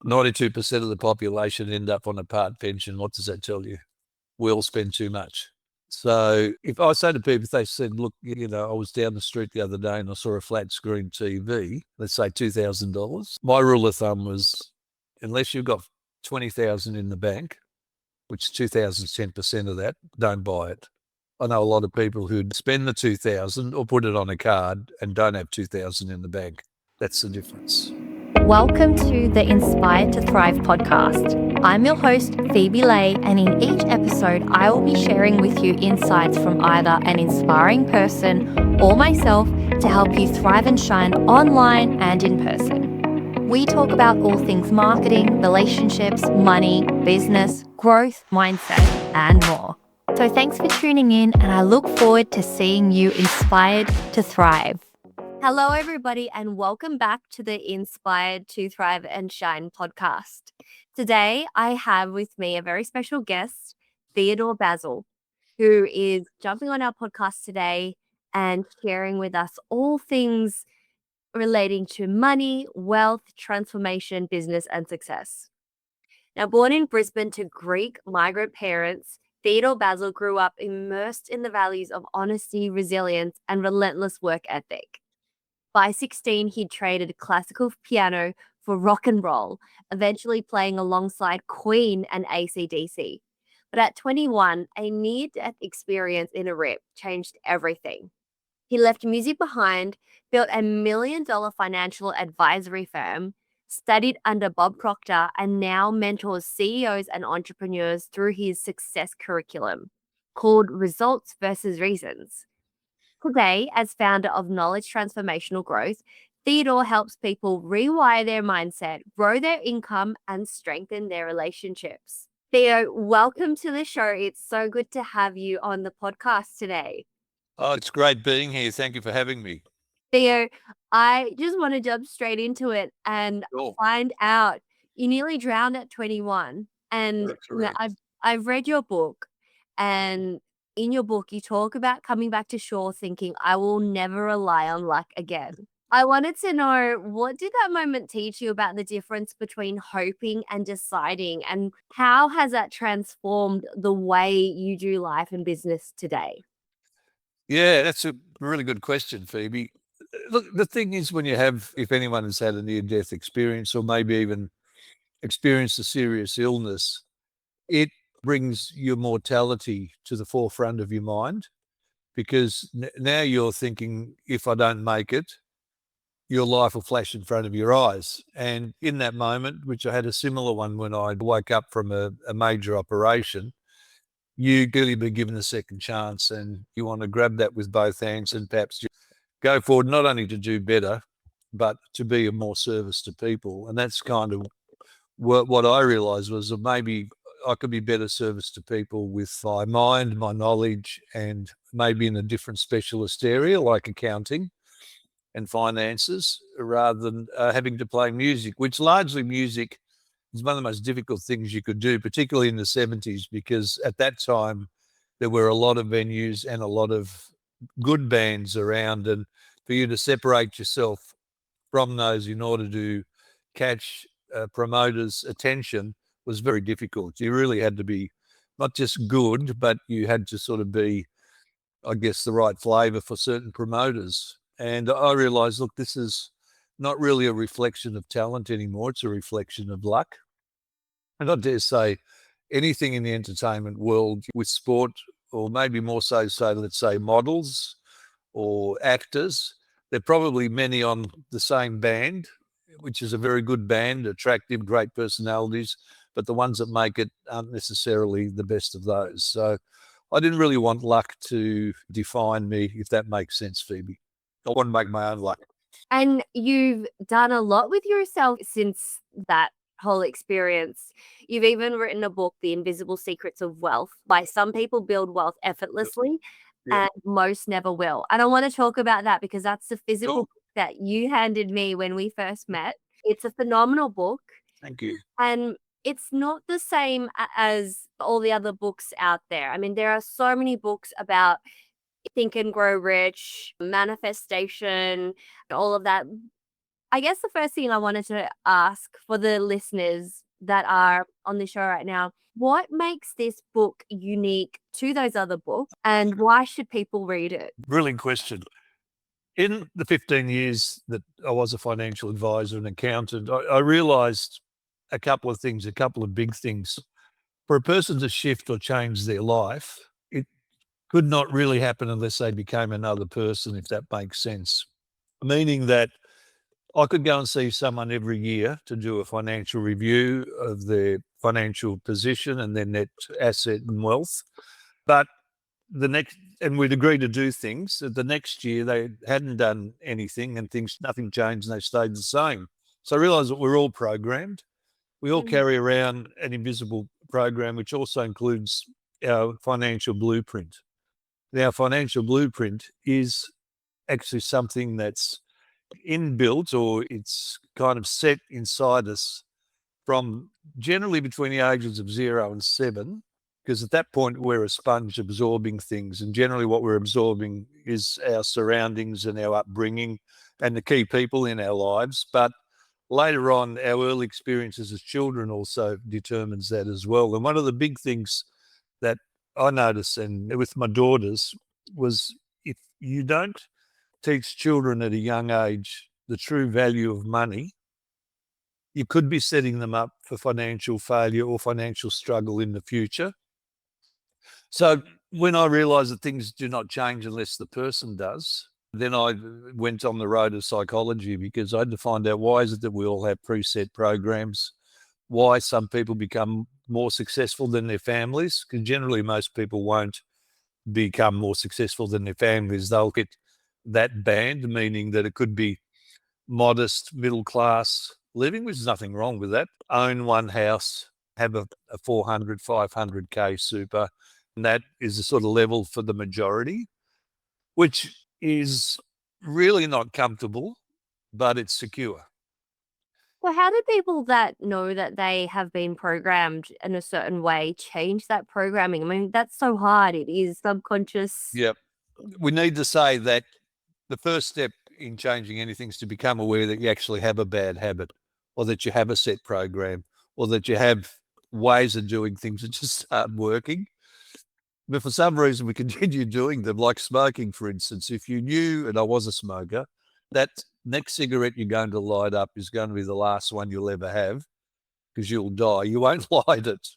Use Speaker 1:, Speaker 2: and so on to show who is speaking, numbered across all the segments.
Speaker 1: 92% of the population end up on a part pension. What does that tell you? We'll spend too much. So if I say to people, if they said, look, I was down the street the other day and I saw a flat screen TV, let's say $2,000. My rule of thumb was, unless you've got 20,000 in the bank, which 2,000 is 10% of that, don't buy it. I know a lot of people who'd spend the 2,000 or put it on a card and don't have 2,000 in the bank. That's the difference.
Speaker 2: Welcome to the Inspired to Thrive podcast. I'm your host, Phoebe Lay, and in each episode, I will be sharing with you insights from either an inspiring person or myself to help you thrive and shine online and in person. We talk about all things marketing, relationships, money, business, growth, mindset, and more. So thanks for tuning in, and I look forward to seeing you inspired to thrive. Hello, everybody, and welcome back to the Inspired to Thrive and Shine podcast. Today, I have with me a very special guest, Theodore Basil, who is jumping on our podcast today and sharing with us all things relating to money, wealth, transformation, business, and success. Now, born in Brisbane to Greek migrant parents, Theodore Basil grew up immersed in the values of honesty, resilience, and relentless work ethic. By 16, he traded classical piano for rock and roll, eventually playing alongside Queen and AC/DC. But at 21, a near-death experience in a rip changed everything. He left music behind, built $1 million financial advisory firm, studied under Bob Proctor, and now mentors CEOs and entrepreneurs through his success curriculum called Results versus Reasons. Today, as founder of Knowledge Transformational Growth, Theodore helps people rewire their mindset, grow their income, and strengthen their relationships. Theo, welcome to the show. It's so good to have you on the podcast today.
Speaker 1: Oh, it's great being here. Thank you for having me.
Speaker 2: Theo, I just want to jump straight into it and find out you nearly drowned at 21. And I've read your book, and in your book, you talk about coming back to shore thinking, I will never rely on luck again. I wanted to know, what did that moment teach you about the difference between hoping and deciding, and how has that transformed the way you do life and business today?
Speaker 1: Yeah, that's a really good question, Phoebe. Look, the thing is, when you have, if anyone has had a near-death experience or maybe even experienced a serious illness, it brings your mortality to the forefront of your mind, because now you're thinking, if I don't make it, your life will flash in front of your eyes. And in that moment, which I had a similar one when I woke up from a major operation, you clearly be given a second chance, and you want to grab that with both hands and perhaps go forward, not only to do better, but to be of more service to people. And that's kind of what I realized, was that maybe I could be better service to people with my mind, my knowledge, and maybe in a different specialist area like accounting and finances, rather than having to play music, which largely music is one of the most difficult things you could do, particularly in the 70s, because at that time there were a lot of venues and a lot of good bands around, and for you to separate yourself from those in order to catch promoters' attention was very difficult. You really had to be not just good, but you had to sort of be, I guess, the right flavour for certain promoters. And I realised, look, this is not really a reflection of talent anymore. It's a reflection of luck. And I dare say anything in the entertainment world with sport, or maybe more so, let's say models or actors, there are probably many on the same band, which is a very good band, attractive, great personalities, but the ones that make it aren't necessarily the best of those. So I didn't really want luck to define me, if that makes sense, Phoebe. I want to make my own luck.
Speaker 2: And you've done a lot with yourself since that whole experience. You've even written a book, The Invisible Secrets of Wealth. Why some people build wealth effortlessly and most never will. And I want to talk about that because that's the physical book that you handed me when we first met. It's a phenomenal book.
Speaker 1: Thank you.
Speaker 2: And it's not the same as all the other books out there. I mean, there are so many books about Think and Grow Rich, manifestation, all of that. I guess the first thing I wanted to ask for the listeners that are on the show right now, what makes this book unique to those other books and why should people read it?
Speaker 1: Brilliant question. In the 15 years that I was a financial advisor and accountant, I realized a couple of things, a couple of big things. For a person to shift or change their life, it could not really happen unless they became another person, if that makes sense. Meaning that I could go and see someone every year to do a financial review of their financial position and their net asset and wealth. But we'd agree to do things. The next year they hadn't done anything and nothing changed and they stayed the same. So I realized that we're all programmed. We all carry around an invisible program, which also includes our financial blueprint. Now, our financial blueprint is actually something that's inbuilt, or it's kind of set inside us from generally between the ages of 0 and 7, because at that point we're a sponge absorbing things, and generally what we're absorbing is our surroundings and our upbringing and the key people in our lives. But later on, our early experiences as children also determines that as well. And one of the big things that I noticed, and with my daughters, was if you don't teach children at a young age the true value of money, you could be setting them up for financial failure or financial struggle in the future. So when I realized that things do not change unless the person does, then I went on the road of psychology, because I had to find out, why is it that we all have preset programs? Why some people become more successful than their families? Because generally most people won't become more successful than their families. They'll get that band, meaning that it could be modest middle class living, which is nothing wrong with that. Own one house, have a 400, 500K super. And that is the sort of level for the majority, which is really not comfortable, but it's secure.
Speaker 2: So how do people that know that they have been programmed in a certain way change that programming? I mean, that's so hard. It is subconscious.
Speaker 1: Yep. We need to say that the first step in changing anything is to become aware that you actually have a bad habit, or that you have a set program, or that you have ways of doing things that just aren't working. But for some reason, we continue doing them, like smoking, for instance. If you knew, and I was a smoker, that next cigarette you're going to light up is going to be the last one you'll ever have, because you'll die. You won't light it.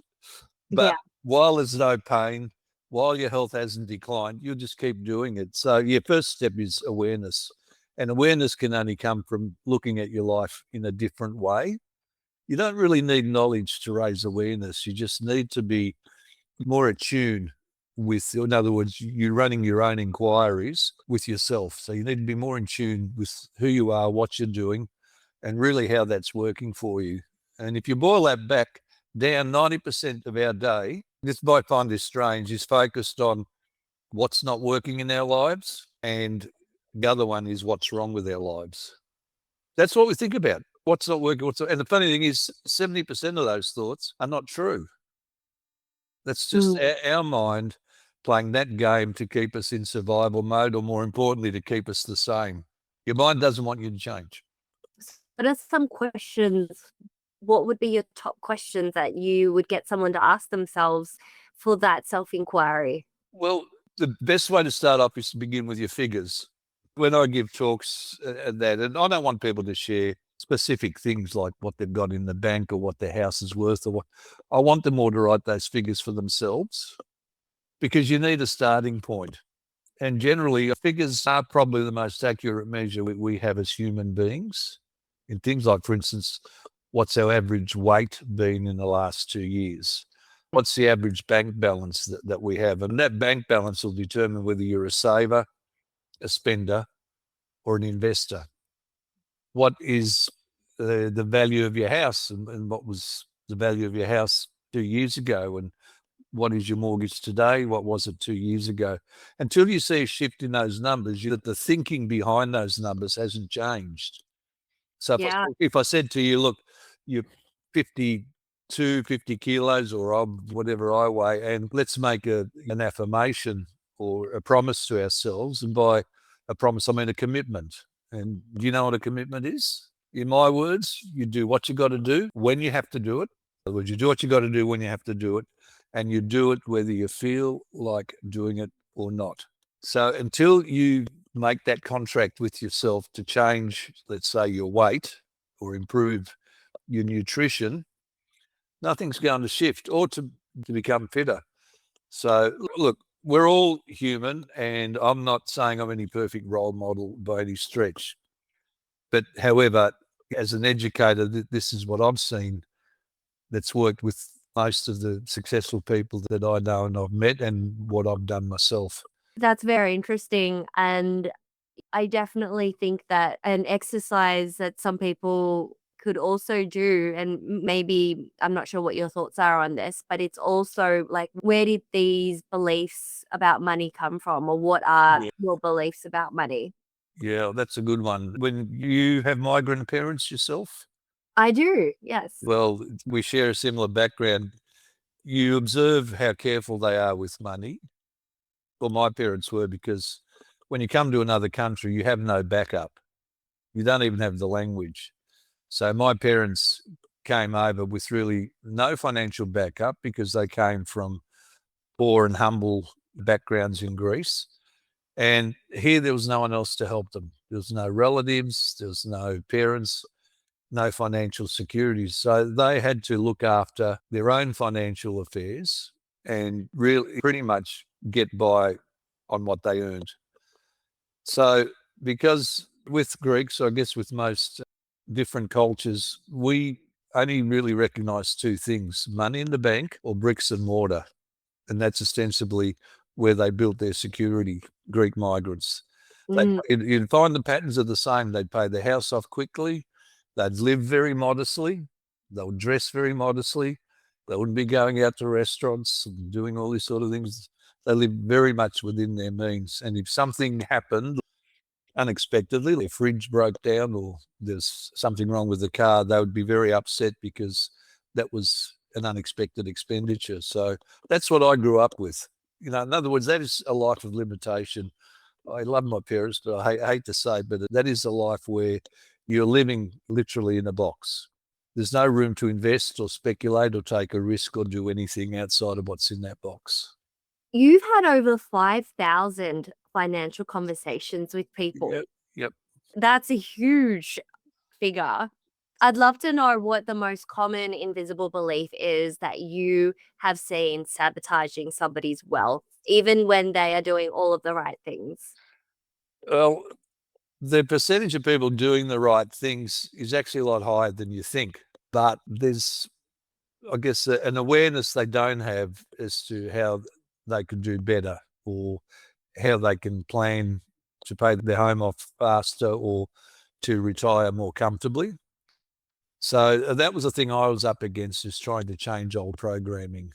Speaker 1: But
Speaker 2: Yeah.
Speaker 1: while there's no pain, while your health hasn't declined, you'll just keep doing it. So your first step is awareness. And awareness can only come from looking at your life in a different way. You don't really need knowledge to raise awareness. You just need to be more attuned with, in other words, you're running your own inquiries with yourself. So you need to be more in tune with who you are, what you're doing, and really how that's working for you. And if you boil that back down, 90% of our day, this might find this strange, is focused on what's not working in our lives. And the other one is what's wrong with our lives. That's what we think about. What's not working, and the funny thing is 70% of those thoughts are not true. That's just our mind playing that game to keep us in survival mode, or more importantly, to keep us the same. Your mind doesn't want you to change.
Speaker 2: But as some questions, what would be your top questions that you would get someone to ask themselves for that self-inquiry?
Speaker 1: Well, the best way to start off is to begin with your figures. When I give talks and I don't want people to share specific things like what they've got in the bank or what their house is worth, or what. I want them all to write those figures for themselves, because you need a starting point. And generally, figures are probably the most accurate measure we have as human beings. In things like, for instance, what's our average weight been in the last 2 years? What's the average bank balance that we have? And that bank balance will determine whether you're a saver, a spender, or an investor. What is the value of your house, and what was the value of your house 2 years ago? And what is your mortgage today? What was it 2 years ago? Until you see a shift in those numbers, that the thinking behind those numbers hasn't changed. So
Speaker 2: Yeah.
Speaker 1: if I said to you, look, you're 50 kilos, or whatever I weigh, and let's make an affirmation or a promise to ourselves. And by a promise, I mean a commitment. And do you know what a commitment is? In my words, you do what you got to do when you have to do it. In other words, you do what you got to do when you have to do it, and you do it whether you feel like doing it or not. So until you make that contract with yourself to change, let's say, your weight or improve your nutrition, nothing's going to shift or to become fitter. So look, we're all human, and I'm not saying I'm any perfect role model by any stretch. But however, as an educator, this is what I've seen that's worked with most of the successful people that I know and I've met, and what I've done myself.
Speaker 2: That's very interesting. And I definitely think that an exercise that some people could also do, and maybe I'm not sure what your thoughts are on this, but it's also like, where did these beliefs about money come from, or what are your beliefs about money?
Speaker 1: Yeah, that's a good one. When you have migrant parents yourself,
Speaker 2: I do, yes.
Speaker 1: well, we share a similar background. You observe how careful they are with money. Well, my parents were, because when you come to another country, you have no backup. You don't even have the language. So my parents came over with really no financial backup because they came from poor and humble backgrounds in Greece. And here there was no one else to help them. There was no relatives, there was no parents, no financial security. So they had to look after their own financial affairs and really pretty much get by on what they earned. So because with Greeks, I guess with most different cultures, we only really recognize two things: money in the bank or bricks and mortar. And that's ostensibly where they built their security, Greek migrants. You'd find the patterns are the same. They'd pay their house off quickly. They'd live very modestly. They would dress very modestly. They wouldn't be going out to restaurants and doing all these sort of things. They lived very much within their means. And if something happened unexpectedly, their fridge broke down or there's something wrong with the car, they would be very upset because that was an unexpected expenditure. So that's what I grew up with. In other words, that is a life of limitation. I love my parents, but I hate to say, but that is a life where you're living literally in a box. There's no room to invest or speculate or take a risk or do anything outside of what's in that box.
Speaker 2: You've had over 5,000 financial conversations with people.
Speaker 1: Yep.
Speaker 2: That's a huge figure. I'd love to know what the most common invisible belief is that you have seen sabotaging somebody's wealth, even when they are doing all of the right things.
Speaker 1: Well, the percentage of people doing the right things is actually a lot higher than you think. But there's, I guess, an awareness they don't have as to how they could do better, or how they can plan to pay their home off faster or to retire more comfortably. So that was the thing I was up against, is trying to change old programming.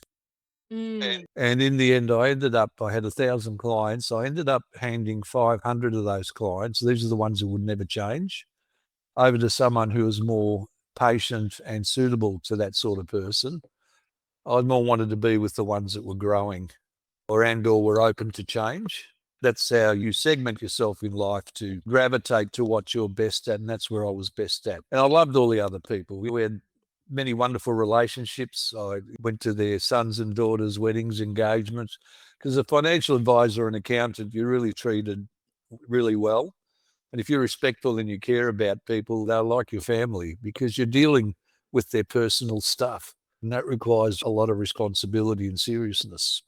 Speaker 1: And in the end, I had 1,000 clients. I ended up handing 500 of those clients, these are the ones who would never change, over to someone who was more patient and suitable to that sort of person. I more wanted to be with the ones that were growing or were open to change. That's how you segment yourself in life, to gravitate to what you're best at, and that's where I was best at. And I loved all the other people. We had many wonderful relationships. I went to their sons and daughters' weddings, engagements, because a financial advisor and accountant, you're really treated really well. And if you're respectful and you care about people, they're like your family, because you're dealing with their personal stuff. And that requires a lot of responsibility and seriousness.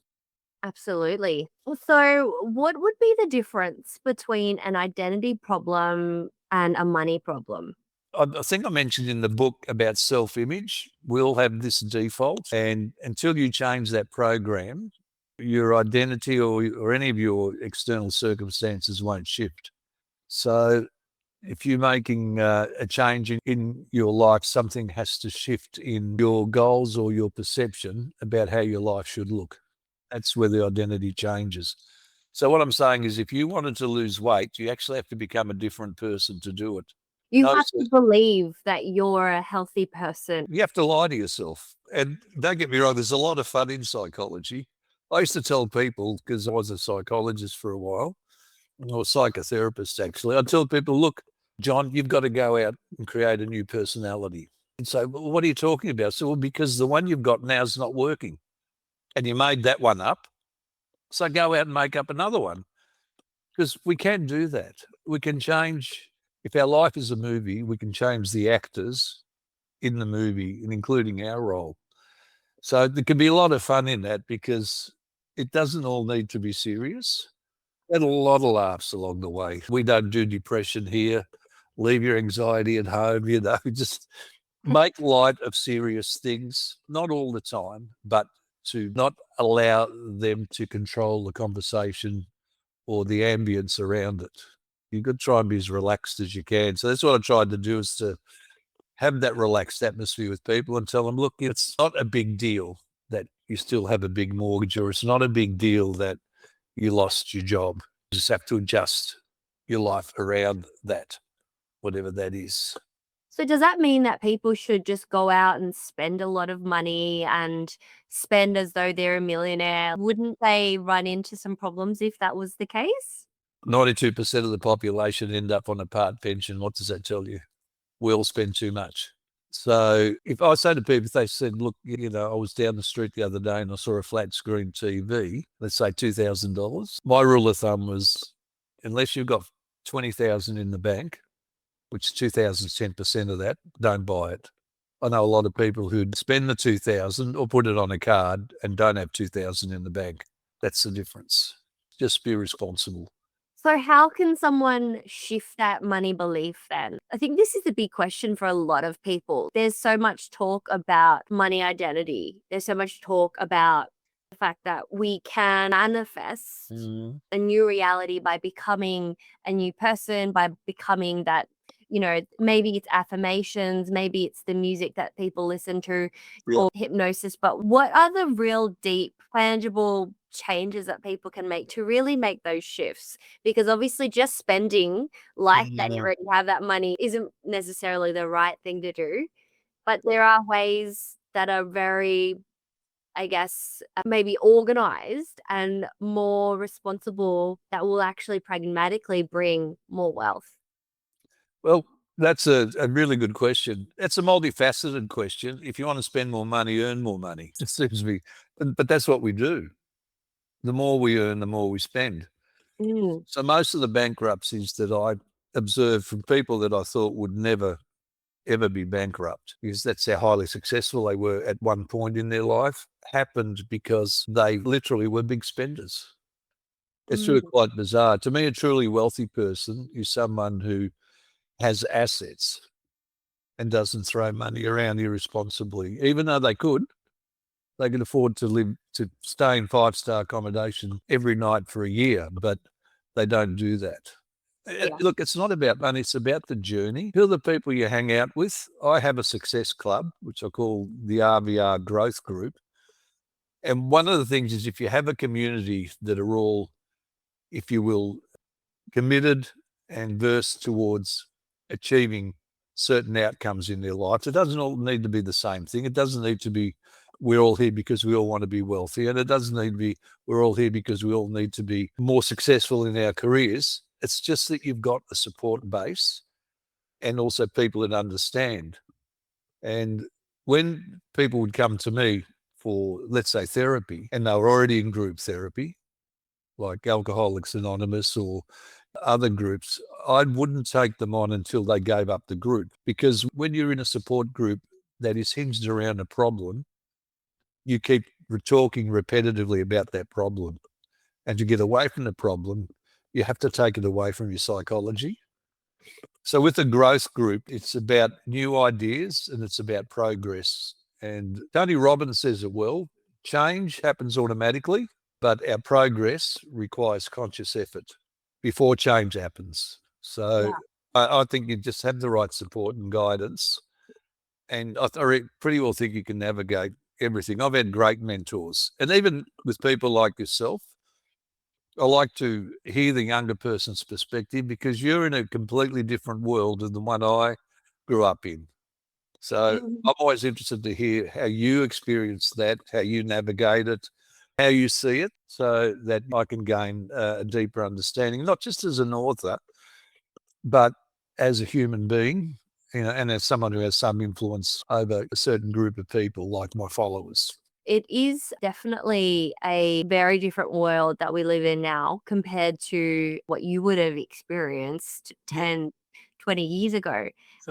Speaker 2: Absolutely. So, what would be the difference between an identity problem and a money problem?
Speaker 1: I think I mentioned in the book about self-image. We all have this default, and until you change that program, your identity or any of your external circumstances won't shift. So if you're making a change in your life, something has to shift in your goals or your perception about how your life should look. That's where the identity changes. So what I'm saying is, if you wanted to lose weight, you actually have to become a different person to do it.
Speaker 2: You
Speaker 1: No,
Speaker 2: have to believe that you're a healthy person.
Speaker 1: you have to lie to yourself. And don't get me wrong, there's a lot of fun in psychology. I used to tell people, because I was a psychologist for a while, or a psychotherapist actually, I'd tell people, look, John, you've got to go out and create a new personality. And so, well, what are you talking about? So, well, because the one you've got now is not working and you made that one up. So go out and make up another one, because we can do that. We can change, if our life is a movie, we can change the actors in the movie and including our role. So there can be a lot of fun in that, because it doesn't all need to be serious. And a lot of laughs along the way. We don't do depression here. Leave your anxiety at home, just make light of serious things, not all the time, but to not allow them to control the conversation or the ambience around it. You've got to try and be as relaxed as you can. So that's what I tried to do, is to have that relaxed atmosphere with people and tell them, look, it's not a big deal that you still have a big mortgage, or it's not a big deal that you lost your job. You just have to adjust your life around that, whatever that is.
Speaker 2: So does that mean that people should just go out and spend a lot of money and spend as though they're a millionaire? Wouldn't they run into some problems if that was the case?
Speaker 1: 92% of the population end up on a part pension. What does that tell you? We'll spend too much. So if I say to people, if they said, look, I was down the street the other day and I saw a flat screen TV, let's say $2,000. My rule of thumb was, unless you've got 20,000 in the bank, which 2,000 is 10% of that, don't buy it. I know a lot of people who'd spend the 2,000 or put it on a card and don't have 2,000 in the bank. That's the difference. Just be responsible.
Speaker 2: So how can someone shift that money belief then? I think this is a big question for a lot of people. There's so much talk about money identity. There's so much talk about the fact that we can manifest a new reality by becoming a new person, by becoming that, maybe it's affirmations, maybe it's the music that people listen to, or hypnosis. But what are the real deep, tangible changes that people can make to really make those shifts? Because obviously just spending like that you already have that money isn't necessarily the right thing to do. But there are ways that are very, I guess, maybe organized and more responsible that will actually pragmatically bring more wealth.
Speaker 1: Well, that's a really good question. It's a multifaceted question. If you want to spend more money, earn more money. It seems to be, but that's what we do. The more we earn, the more we spend. So most of the bankruptcies that I observed from people that I thought would never, ever be bankrupt, because that's how highly successful they were at one point in their life, happened because they literally were big spenders. It's really quite bizarre. To me, a truly wealthy person is someone who has assets and doesn't throw money around irresponsibly, even though they could afford to stay in 5-star accommodation every night for a year, but they don't do that. Look, it's not about money, it's about the journey. Who are the people you hang out with? I have a success club, which I call the RVR Growth Group. And one of the things is, if you have a community that are all, if you will, committed and versed towards achieving certain outcomes in their lives, it doesn't all need to be the same thing. It doesn't need to be, we're all here because we all want to be wealthy. And it doesn't need to be, we're all here because we all need to be more successful in our careers. It's just that you've got a support base and also people that understand. And when people would come to me for, let's say, therapy, and they were already in group therapy, like Alcoholics Anonymous or other groups, I wouldn't take them on until they gave up the group. Because when you're in a support group that is hinged around a problem, you keep talking repetitively about that problem. And to get away from the problem, you have to take it away from your psychology. So with the growth group, it's about new ideas and it's about progress. And Tony Robbins says it well, change happens automatically, but our progress requires conscious effort before change happens. So I think you just have the right support and guidance. And I pretty well think you can navigate everything. I've had great mentors. And even with people like yourself, I like to hear the younger person's perspective, because you're in a completely different world than the one I grew up in. So I'm always interested to hear how you experience that, how you navigate it, how you see it, so that I can gain a deeper understanding, not just as an author, but as a human being, and as someone who has some influence over a certain group of people, like my followers.
Speaker 2: It is definitely a very different world that we live in now compared to what you would have experienced 10, 20 years ago.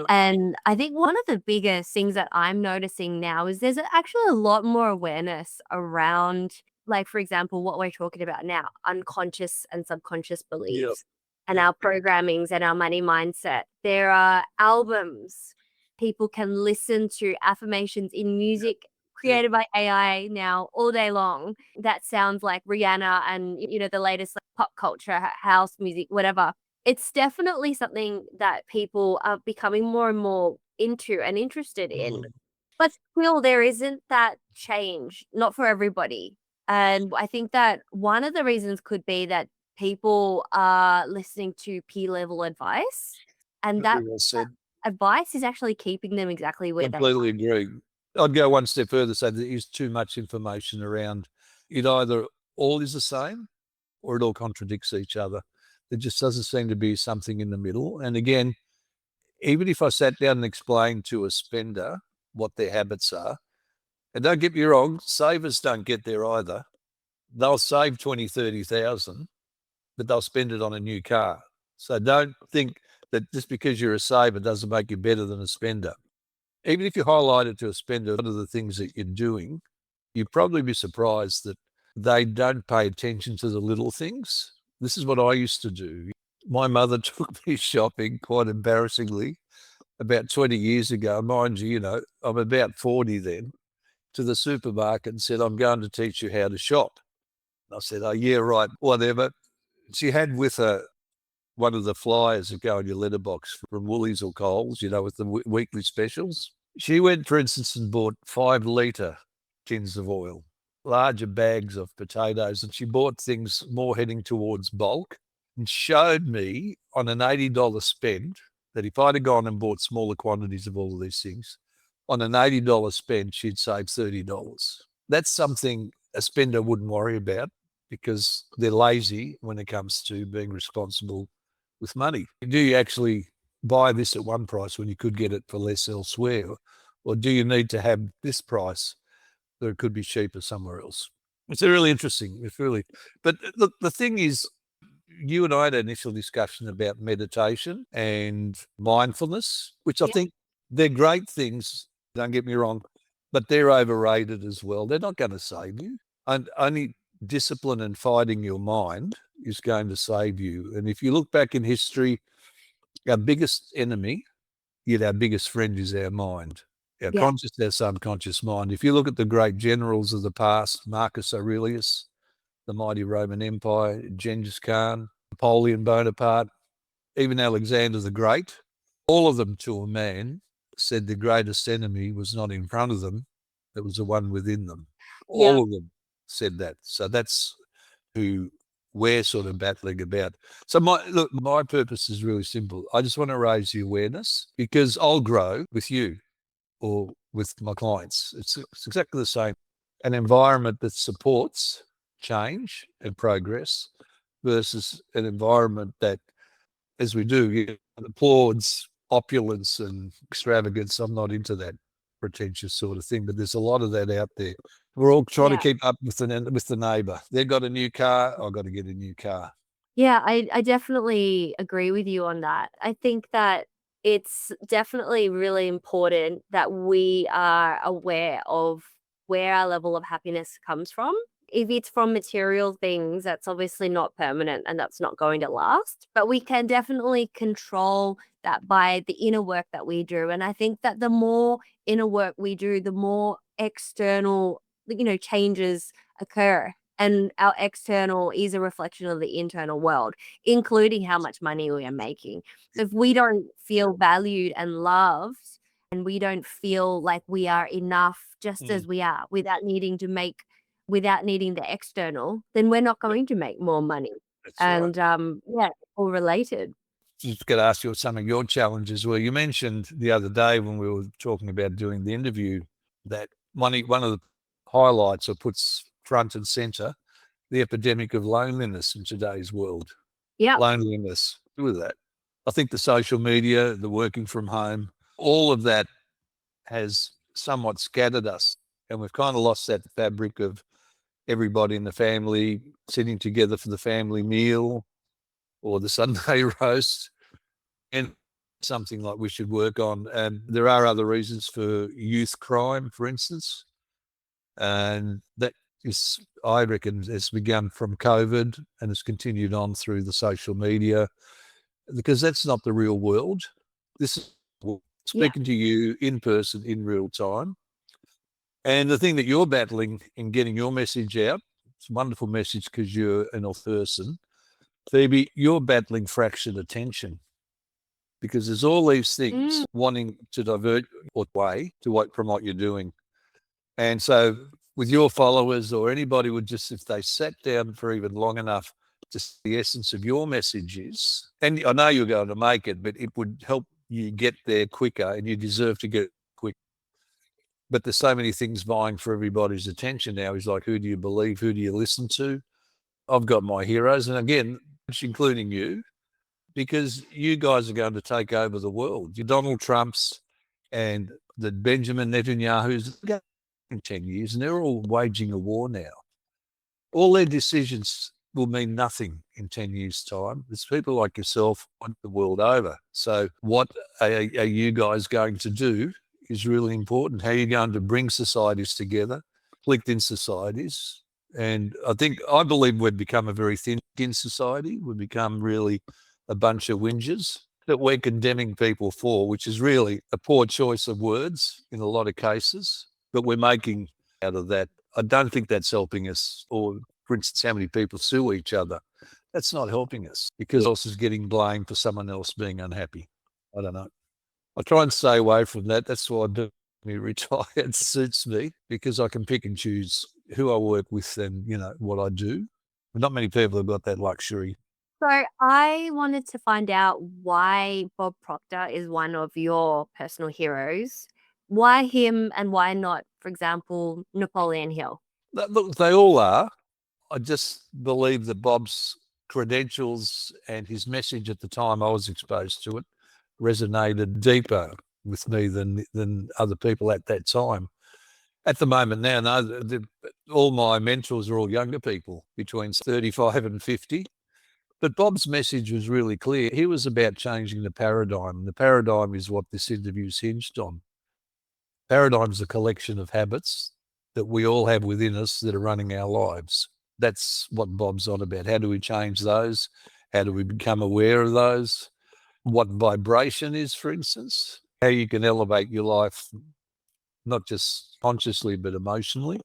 Speaker 2: And I think one of the biggest things that I'm noticing now is there's actually a lot more awareness around, like, for example, what we're talking about now, unconscious and subconscious beliefs and our programmings and our money mindset. There are albums people can listen to, affirmations in music created by AI now all day long that sounds like Rihanna and, the latest like, pop culture, house music, whatever. It's definitely something that people are becoming more and more into and interested in. But still, there isn't that change, not for everybody. And I think that one of the reasons could be that people are listening to peer level advice, and that
Speaker 1: Very well said.
Speaker 2: advice is actually keeping them exactly where they are.
Speaker 1: Completely agree. I'd go one step further, say there is too much information around. It either all is the same or it all contradicts each other. There just doesn't seem to be something in the middle. And again, even if I sat down and explained to a spender what their habits are, and don't get me wrong, savers don't get there either. They'll save 20, 30,000, but they'll spend it on a new car. So don't think that just because you're a saver doesn't make you better than a spender. Even if you highlight it to a spender, one of the things that you're doing, you'd probably be surprised that they don't pay attention to the little things. This is what I used to do. My mother took me shopping, quite embarrassingly, about 20 years ago. Mind you, I'm about 40 then, to the supermarket and said, I'm going to teach you how to shop. I said, oh, yeah, right, whatever. She had with her one of the flyers that go in your letterbox from Woolies or Coles, with the weekly specials. She went, for instance, and bought 5-litre tins of oil, larger bags of potatoes, and she bought things more heading towards bulk and showed me on an $80 spend that if I'd have gone and bought smaller quantities of all of these things, on an $80 spend, she'd save $30. That's something a spender wouldn't worry about because they're lazy when it comes to being responsible with money. Do you actually buy this at one price when you could get it for less elsewhere? Or do you need to have this price that it could be cheaper somewhere else? It's really interesting. But look, the thing is, you and I had an initial discussion about meditation and mindfulness, which I think they're great things. Don't get me wrong, but they're overrated as well. They're not going to save you. And only discipline and fighting your mind is going to save you. And if you look back in history, our biggest enemy, yet our biggest friend, is our mind. Our conscious, our subconscious mind. If you look at the great generals of the past, Marcus Aurelius, the mighty Roman Empire, Genghis Khan, Napoleon Bonaparte, even Alexander the Great, all of them to a man said the greatest enemy was not in front of them, it was the one within them. All of them said that. So that's who we're sort of battling about. So my purpose is really simple. I just want to raise the awareness because I'll grow with you or with my clients. It's exactly the same. An environment that supports change and progress versus an environment that, as we do, applauds opulence and extravagance. I'm not into that pretentious sort of thing, but there's a lot of that out there. We're all trying to keep up with the neighbour. They've got a new car, I've got to get a new car.
Speaker 2: Yeah, I definitely agree with you on that. I think that it's definitely really important that we are aware of where our level of happiness comes from. If it's from material things, that's obviously not permanent and that's not going to last. But we can definitely control that by the inner work that we do. And I think that the more inner work we do, the more external, changes occur. And our external is a reflection of the internal world, including how much money we are making. So if we don't feel valued and loved, and we don't feel like we are enough just as we are without needing the external, then we're not going to make more money.
Speaker 1: That's right.
Speaker 2: All related.
Speaker 1: Just going to ask you what some of your challenges were. You mentioned the other day when we were talking about doing the interview that one of the highlights or puts front and center the epidemic of loneliness in today's world.
Speaker 2: Yeah.
Speaker 1: Loneliness with that. I think the social media, the working from home, all of that has somewhat scattered us. And we've kind of lost that fabric of everybody in the family sitting together for the family meal or the Sunday roast. And something like we should work on. And there are other reasons for youth crime, for instance. And that is, I reckon, has begun from COVID and has continued on through the social media, because that's not the real world. This is speaking to you in person in real time. And the thing that you're battling in getting your message out, it's a wonderful message because you're an off person. Phoebe, you're battling fractured attention because there's all these things wanting to divert your way to what from what you're doing. And so with your followers or anybody would just, if they sat down for even long enough, just the essence of your message is, and I know you're going to make it, but it would help you get there quicker, and you deserve to get quick. But there's so many things vying for everybody's attention now. Is like, who do you believe? Who do you listen to? I've got my heroes. And again, including you, because you guys are going to take over the world. Your Donald Trumps and the Benjamin Netanyahu's in 10 years, and they're all waging a war now. All their decisions will mean nothing in 10 years' time. It's people like yourself want the world over. So what are you guys going to do is really important. How are you going to bring societies together, conflict in societies? And I believe we've become a very thin society. We've become really a bunch of whingers that we're condemning people for, which is really a poor choice of words in a lot of cases, but we're making out of that. I don't think that's helping us. Or, for instance, how many people sue each other. That's not helping us because else is getting blamed for someone else being unhappy. I don't know. I try and stay away from that. That's why I do. Me retire. It suits me because I can pick and choose who I work with and, what I do. But not many people have got that luxury.
Speaker 2: So I wanted to find out why Bob Proctor is one of your personal heroes. Why him and why not, for example, Napoleon Hill?
Speaker 1: Look, they all are. I just believe that Bob's credentials and his message at the time I was exposed to it resonated deeper with me than other people at that time. At the moment now, no, all my mentors are all younger people between 35 and 50. But Bob's message was really clear. He was about changing the paradigm. The paradigm is what this interview is hinged on. Paradigm is a collection of habits that we all have within us that are running our lives. That's what Bob's on about. How do we change those? How do we become aware of those? What vibration is, for instance, how you can elevate your life, not just consciously, but emotionally,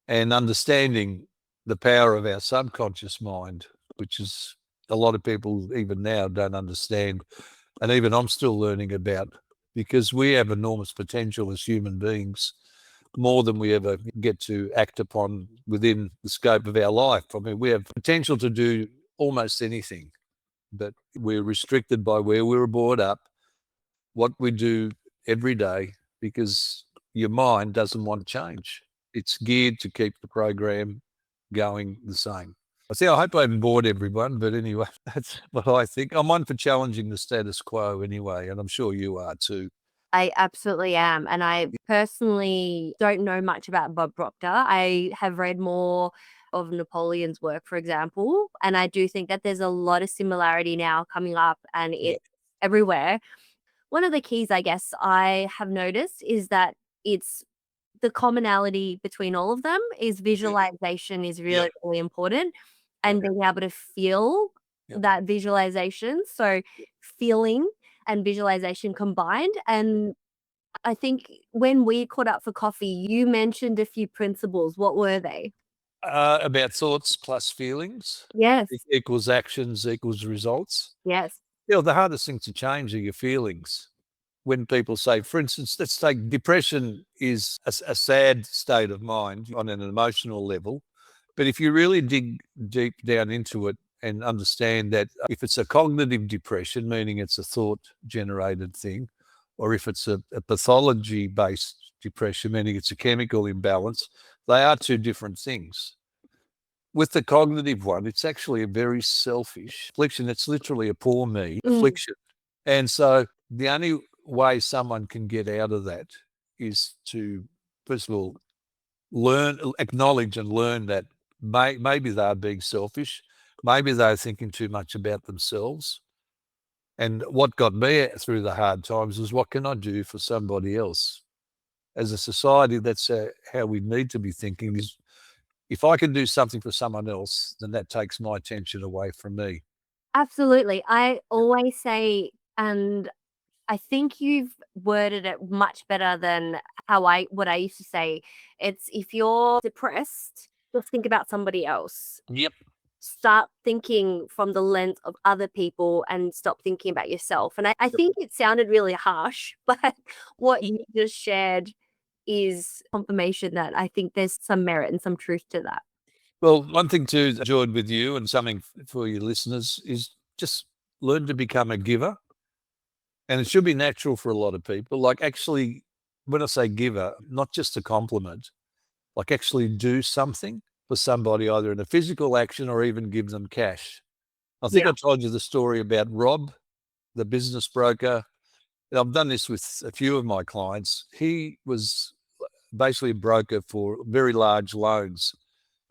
Speaker 1: and understanding the power of our subconscious mind, which is a lot of people even now don't understand. And even I'm still learning about, because we have enormous potential as human beings, more than we ever get to act upon within the scope of our life. I mean, we have potential to do almost anything, but we're restricted by where we were brought up, what we do every day, because your mind doesn't want to change. It's geared to keep the program going the same. I hope I haven't bored everyone, but anyway, that's what I think. I'm one for challenging the status quo anyway, and I'm sure you are too.
Speaker 2: I absolutely am. And I personally don't know much about Bob Proctor. I have read more of Napoleon's work, for example. And I do think that there's a lot of similarity now coming up and it's everywhere. One of the keys, I guess, I have noticed is that it's the commonality between all of them is visualization is really, really important and being able to feel that visualization. So feeling and visualization combined. And I think when we caught up for coffee, you mentioned a few principles. What were they?
Speaker 1: About thoughts plus feelings.
Speaker 2: Yes.
Speaker 1: Equals actions equals results.
Speaker 2: Yes.
Speaker 1: The hardest thing to change are your feelings. When people say, for instance, let's take depression is a sad state of mind on an emotional level. But if you really dig deep down into it and understand that if it's a cognitive depression, meaning it's a thought generated thing, or if it's a pathology based depression, meaning it's a chemical imbalance, they are two different things. with the cognitive one, it's actually a very selfish affliction. It's literally a poor me affliction. And so the only way someone can get out of that is to, first of all, acknowledge and learn that maybe they're being selfish. Maybe they're thinking too much about themselves. And what got me through the hard times was, what can I do for somebody else? As a society, that's how we need to be thinking, is if I can do something for someone else, then that takes my attention away from me.
Speaker 2: Absolutely. I always say, and I think you've worded it much better than what I used to say. It's, if you're depressed, just think about somebody else.
Speaker 1: Yep.
Speaker 2: Start thinking from the lens of other people and stop thinking about yourself. And I think it sounded really harsh, but what you just shared is confirmation that I think there's some merit and some truth to that.
Speaker 1: Well, one thing to enjoy with you, and something for your listeners, is just learn to become a giver. And it should be natural for a lot of people. Like, actually, when I say giver, not just a compliment, like actually do something for somebody, either in a physical action or even give them cash. I think I told you the story about Rob, the business broker. I've done this with a few of my clients. He was basically a broker for very large loans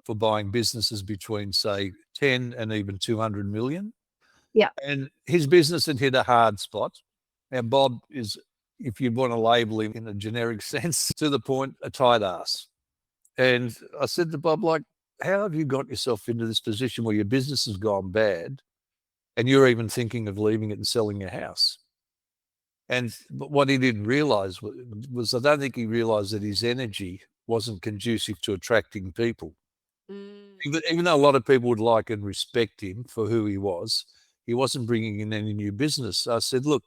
Speaker 1: for buying businesses between, say, 10 and even 200 million.
Speaker 2: Yeah.
Speaker 1: And his business had hit a hard spot. Now, Bob is, if you want to label him in a generic sense, to the point, a tight ass. And I said to Bob, like, how have you got yourself into this position where your business has gone bad and you're even thinking of leaving it and selling your house? And what he didn't realize was I don't think he realized that his energy wasn't conducive to attracting people. Even though a lot of people would like and respect him for who he wasn't bringing in any new business. So I said, look,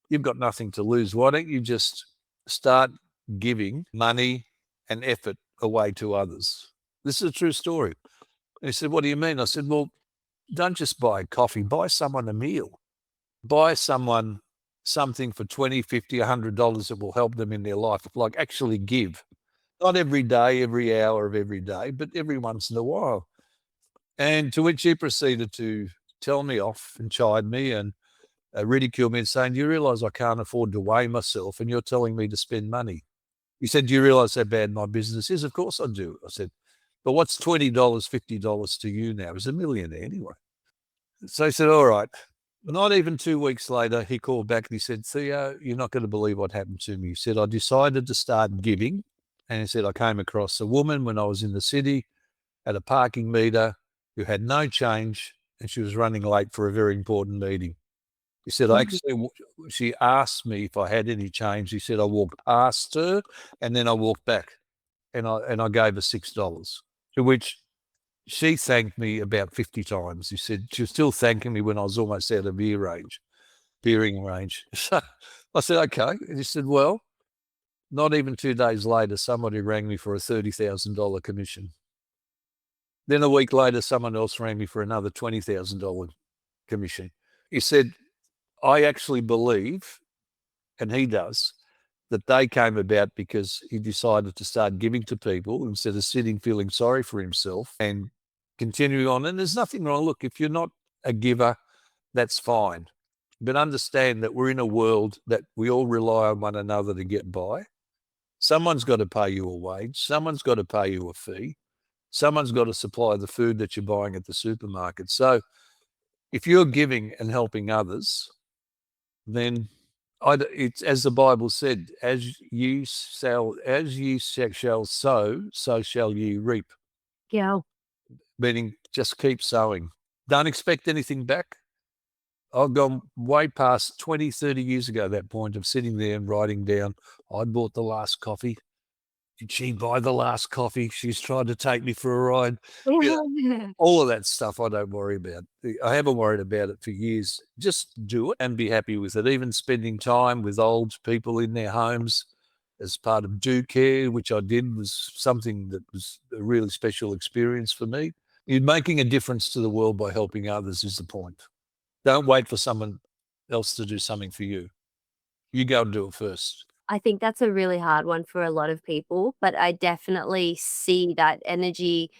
Speaker 1: you've got nothing to lose. Why don't you just start giving money and effort away to others? This is a true story. And he said, what do you mean? I said, well, don't just buy coffee, buy someone a meal. Buy someone something for $20, $50, $100 that will help them in their life. Like, actually give. Not every day, every hour of every day, but every once in a while. And to which he proceeded to tell me off and chide me and ridicule me and saying, do you realize I can't afford to weigh myself and you're telling me to spend money? He said, do you realize how bad my business is? Of course I do. I said, but what's $20, $50 to you now? He's a millionaire anyway. So he said, all right. Not even 2 weeks later, he called back and he said, Theo, you're not going to believe what happened to me. He said, I decided to start giving. And he said, I came across a woman when I was in the city at a parking meter who had no change and she was running late for a very important meeting. He said, she asked me if I had any change. He said, I walked past her and then I walked back and I gave her $6, to which she thanked me about 50 times. He said she was still thanking me when I was almost out of hearing range. So I said, okay. And he said, well, not even 2 days later, somebody rang me for a $30,000 commission. Then a week later, someone else rang me for another $20,000 commission. He said, I actually believe, and he does, that they came about because he decided to start giving to people instead of sitting feeling sorry for himself and continuing on. And there's nothing wrong. Look, if you're not a giver, that's fine. But understand that we're in a world that we all rely on one another to get by. Someone's got to pay you a wage. Someone's got to pay you a fee. Someone's got to supply the food that you're buying at the supermarket. So if you're giving and helping others, then it's as the Bible said, as ye shall sow, so shall ye reap.
Speaker 2: Yeah.
Speaker 1: Meaning just keep sowing. Don't expect anything back. I've gone way past 20, 30 years ago, that point of sitting there and writing down, I bought the last coffee. Did she buy the last coffee? She's tried to take me for a ride. All of that stuff I don't worry about. I haven't worried about it for years. Just do it and be happy with it. Even spending time with old people in their homes as part of Do Care, which I did, was something that was a really special experience for me. You're making a difference to the world by helping others is the point. Don't wait for someone else to do something for you. You go and do it first.
Speaker 2: I think that's a really hard one for a lot of people, but I definitely see that energy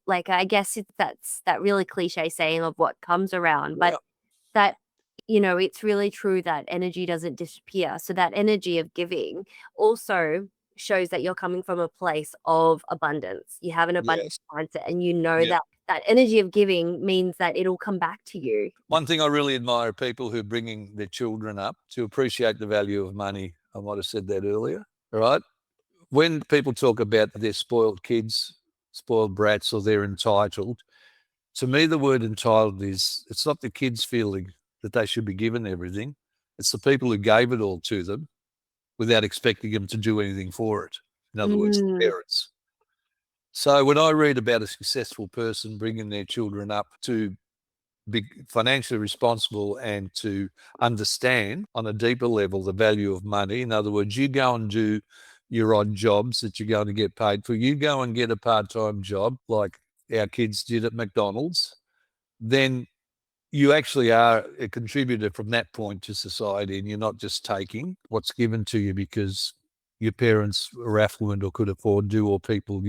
Speaker 2: like, I guess that's that really cliche saying of what comes around, but that, it's really true that energy doesn't disappear. So that energy of giving also shows that you're coming from a place of abundance. You have an abundance
Speaker 1: Yes.
Speaker 2: mindset, and
Speaker 1: Yeah.
Speaker 2: that energy of giving means that it'll come back to you.
Speaker 1: One thing I really admire are people who are bringing their children up to appreciate the value of money. I might have said that earlier. All right. When people talk about their spoiled kids, spoiled brats, or they're entitled, to me, the word entitled it's not the kids feeling that they should be given everything. It's the people who gave it all to them without expecting them to do anything for it. In other words, the
Speaker 2: Mm.
Speaker 1: parents. So when I read about a successful person bringing their children up to be financially responsible and to understand on a deeper level the value of money, in other words, you go and do your odd jobs that you're going to get paid for, you go and get a part-time job like our kids did at McDonald's, then you actually are a contributor from that point to society, and you're not just taking what's given to you because your parents were affluent or could afford to, or people,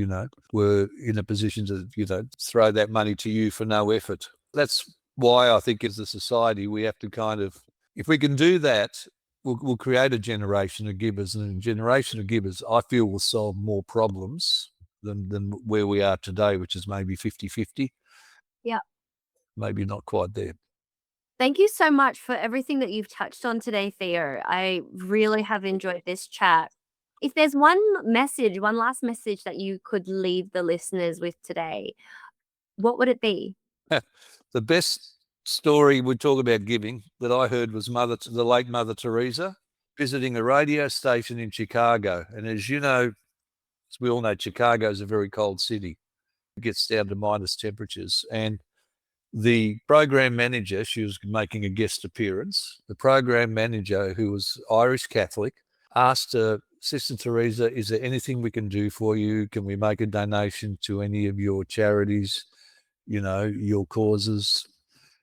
Speaker 1: were in a position to, throw that money to you for no effort. That's why I think as a society, we have to kind of, if we can do that, we'll create a generation of givers, and a generation of givers, I feel, will solve more problems than where we are today, which is maybe 50-50.
Speaker 2: Yeah.
Speaker 1: Maybe not quite there.
Speaker 2: Thank you so much for everything that you've touched on today, Theo. I really have enjoyed this chat. If there's one last message that you could leave the listeners with today, what would it be?
Speaker 1: The best story we talk about giving that I heard was the late Mother Teresa visiting a radio station in Chicago. And as you know, as we all know, Chicago is a very cold city. It gets down to minus temperatures. And the program manager, she was making a guest appearance. The program manager, who was Irish Catholic, asked her, Sister Teresa, is there anything we can do for you? Can we make a donation to any of your charities, your causes?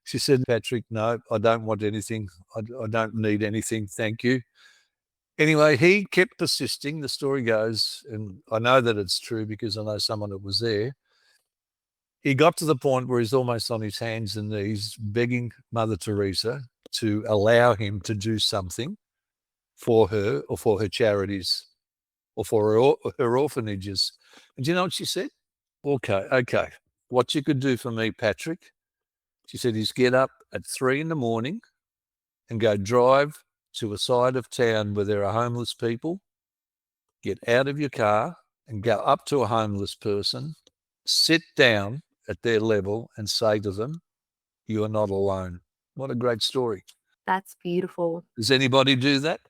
Speaker 1: She said, Patrick, no, I don't want anything. I don't need anything. Thank you. Anyway, he kept persisting. The story goes, and I know that it's true because I know someone that was there. He got to the point where he's almost on his hands and knees begging Mother Teresa to allow him to do something for her or for her charities or for her orphanages. And do you know what she said? Okay. What you could do for me, Patrick, she said, is get up at 3 a.m. and go drive to a side of town where there are homeless people, get out of your car and go up to a homeless person, sit down at their level and say to them, you are not alone. What a great story.
Speaker 2: That's beautiful.
Speaker 1: Does anybody do that?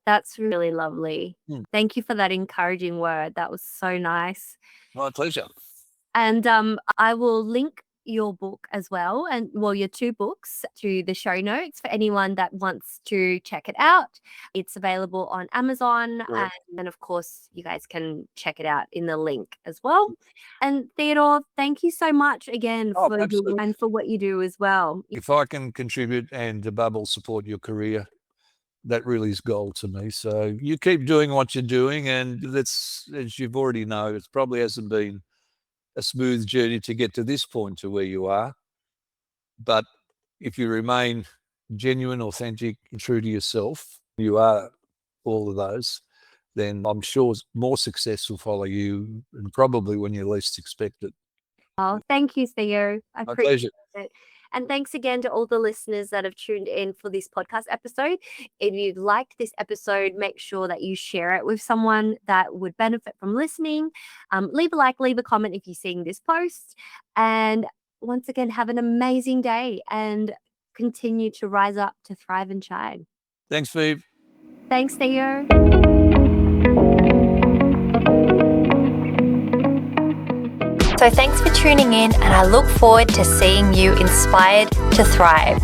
Speaker 2: That's really lovely.
Speaker 1: Mm.
Speaker 2: Thank you for that encouraging word. That was so nice.
Speaker 1: My pleasure.
Speaker 2: And I will link your book as well, and your 2 books, to the show notes for anyone that wants to check it out. It's available on Amazon,
Speaker 1: Right.
Speaker 2: and then of course you guys can check it out in the link as well. And Theodore, thank you so much again for
Speaker 1: Absolutely.
Speaker 2: and for what you do as well.
Speaker 1: If I can contribute and above all support your career, that really is gold to me. So you keep doing what you're doing, and that's, as you've already know, it probably hasn't been a smooth journey to get to this point to where you are. But if you remain genuine, authentic, and true to yourself, you are all of those, then I'm sure more success will follow you, and probably when you least expect it.
Speaker 2: Oh, thank you, Theo. I
Speaker 1: My
Speaker 2: appreciate
Speaker 1: pleasure.
Speaker 2: it. And thanks again to all the listeners that have tuned in for this podcast episode. If you liked this episode, make sure that you share it with someone that would benefit from listening. Leave a like, leave a comment if you're seeing this post. And once again, have an amazing day and continue to rise up, to thrive and shine.
Speaker 1: Thanks, Phoebe.
Speaker 2: Thanks, Theo. So thanks for tuning in, and I look forward to seeing you inspired to thrive.